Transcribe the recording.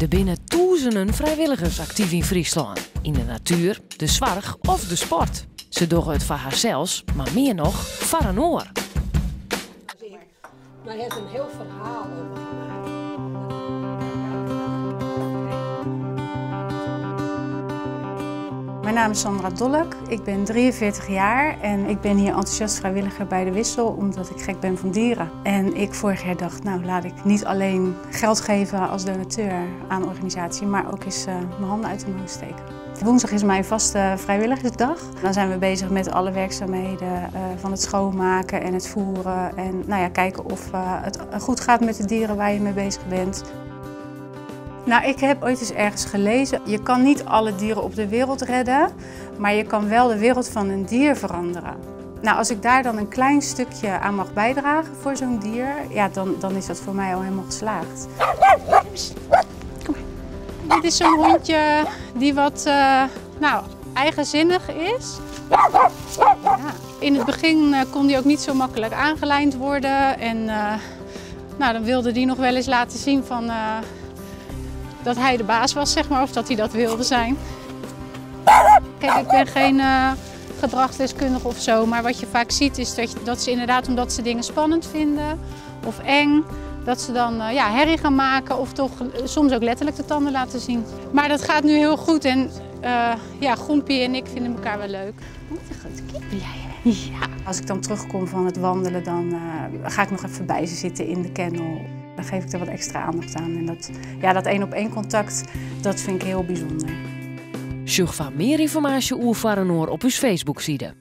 Er binnen duizenden vrijwilligers actief in Friesland. In de natuur, de zorg of de sport. Ze doen het voor haarzelfs, maar meer nog voor een oor. Maar hij heeft een heel verhaal over gemaakt. Mijn naam is Sandra Dollek, ik ben 43 jaar en ik ben hier enthousiast vrijwilliger bij de Wissel omdat ik gek ben van dieren. En ik vorig jaar dacht, nou laat ik niet alleen geld geven als donateur aan de organisatie, maar ook eens mijn handen uit de mouw steken. Woensdag is mijn vaste vrijwilligersdag. Dan zijn we bezig met alle werkzaamheden van het schoonmaken en het voeren en nou ja, kijken of het goed gaat met de dieren waar je mee bezig bent. Nou, ik heb ooit eens ergens gelezen, je kan niet alle dieren op de wereld redden, maar je kan wel de wereld van een dier veranderen. Nou, als ik daar dan een klein stukje aan mag bijdragen voor zo'n dier, ja, dan is dat voor mij al helemaal geslaagd. Kom maar. Dit is zo'n hondje die wat eigenzinnig is. Ja. In het begin kon die ook niet zo makkelijk aangelijnd worden en dan wilde die nog wel eens laten zien van dat hij de baas was, zeg maar, of dat hij dat wilde zijn. Kijk, ik ben geen gedragsdeskundige of zo, maar wat je vaak ziet is dat ze inderdaad, omdat ze dingen spannend vinden of eng, dat ze dan herrie gaan maken of toch soms ook letterlijk de tanden laten zien. Maar dat gaat nu heel goed en Goempie en ik vinden elkaar wel leuk. Wat een grote kip ben jij, hè? Ja. Als ik dan terugkom van het wandelen, dan ga ik nog even bij ze zitten in de kennel. Dan geef ik er wat extra aandacht aan. En dat 1-op-1 contact, dat vind ik heel bijzonder. Zoek van meer informatie over Varenoor op uw Facebook-site.